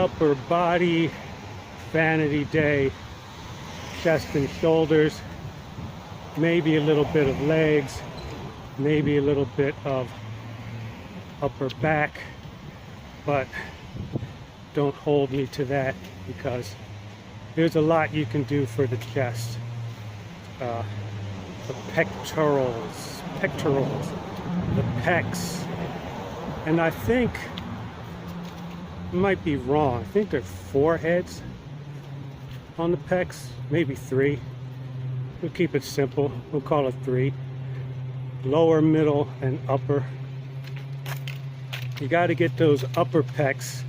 upper body, vanity day, chest and shoulders, maybe a little bit of legs, maybe a little bit of upper back, but don't hold me to that because there's a lot you can do for the chest. The pectorals, the pecs, and I think, I might be wrong, I think there are 4 heads on the pecs, maybe 3. We'll keep it simple, we'll call it 3. Lower, middle, and upper. You got to get those upper pecs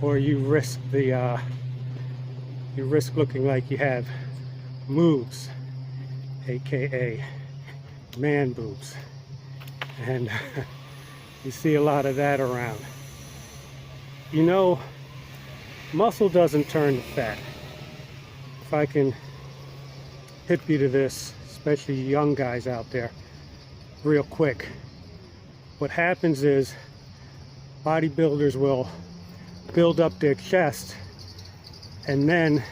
or you risk looking like you have moobs, aka man boobs, and you see a lot of that around. You know, muscle doesn't turn to fat. If I can hip you to this, especially young guys out there, real quick, what happens is bodybuilders will build up their chest, and then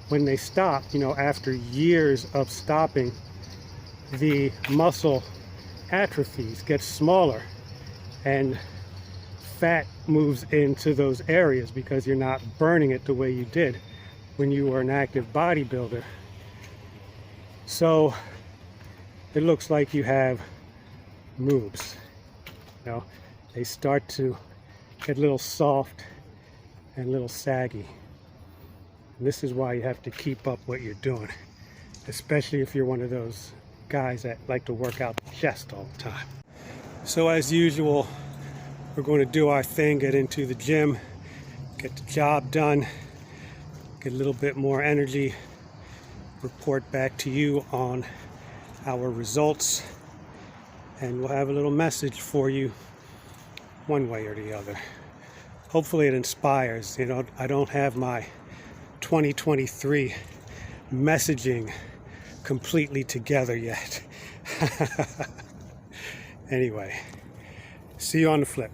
when they stop, you know, after years of stopping, the muscle atrophies, gets smaller, and fat moves into those areas because you're not burning it the way you did when you were an active bodybuilder. So it looks like you have moobs. You know, they start to get a little soft and a little saggy. And this is why you have to keep up what you're doing, especially if you're one of those guys that like to work out the chest all the time. So as usual, we're going to do our thing, get into the gym, get the job done, get a little bit more energy, report back to you on our results, and we'll have a little message for you one way or the other. Hopefully it inspires. You know, I don't have my 2023 messaging completely together yet. Anyway, see you on the flip.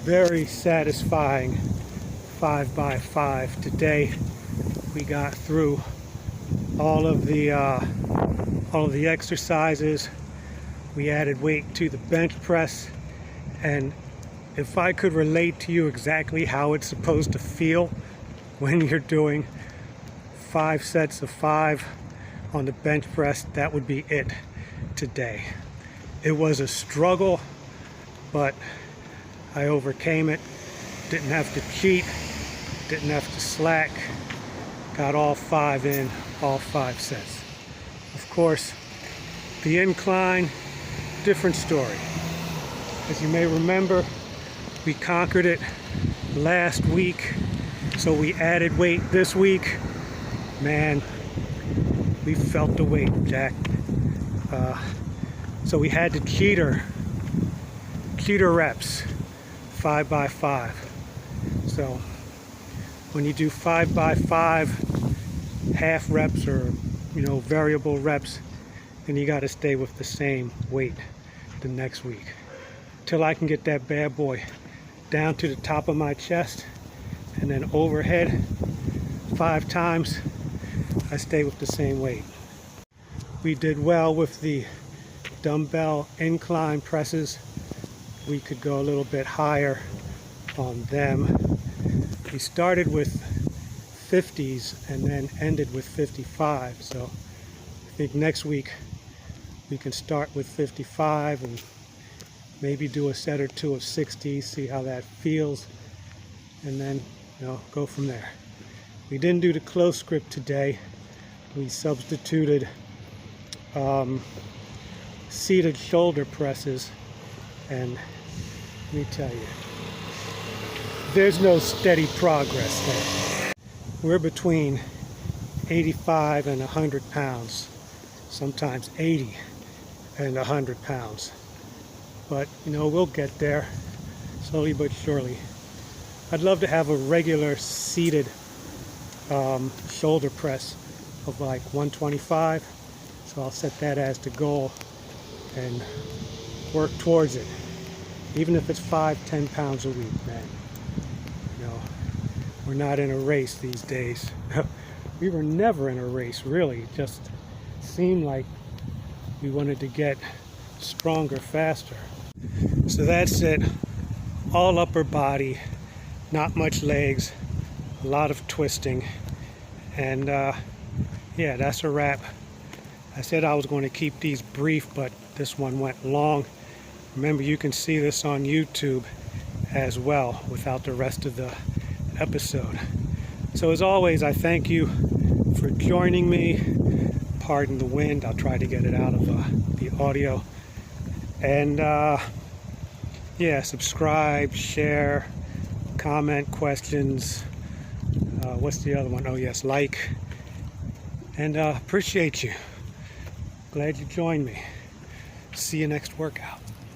Very satisfying 5x5 today. We got through all of the exercises. We added weight to the bench press, and if I could relate to you exactly how it's supposed to feel when you're doing 5 sets of 5 on the bench press, that would be it today. It was a struggle, but I overcame it. Didn't have to cheat, didn't have to slack. Got all 5 in, all 5 sets. Of course, the incline, different story. As you may remember, we conquered it last week, so we added weight this week. Man, we felt the weight, Jack. So we had to cheater reps. 5x5. So when you do 5x5 half reps or, you know, variable reps, then you got to stay with the same weight the next week till I can get that bad boy down to the top of my chest, and then overhead 5 times I stay with the same weight. We did well with the dumbbell incline presses. We could go a little bit higher on them. We started with 50s and then ended with 55, so I think next week we can start with 55 and maybe do a set or 2 of 60s, see how that feels. and then go from there. We didn't do the close grip today. We substituted seated shoulder presses, and let me tell you, there's no steady progress there. We're between 85 and 100 pounds, sometimes 80 and 100 pounds. But we'll get there slowly but surely. I'd love to have a regular seated shoulder press of like 125, so I'll set that as the goal and work towards it, even if it's 5-10 pounds a week, man. We're not in a race these days. We were never in a race, really. It just seemed like we wanted to get stronger faster. So that's it. All upper body, not much legs, a lot of twisting, and yeah, that's a wrap. I said I was going to keep these brief, but this one went long. Remember, you can see this on YouTube as well without the rest of the episode. So as always, I thank you for joining me. Pardon the wind, I'll try to get it out of the audio. And yeah, subscribe, share, comment, questions. What's the other one? Oh yes, like. And appreciate you. Glad you joined me. See you next workout.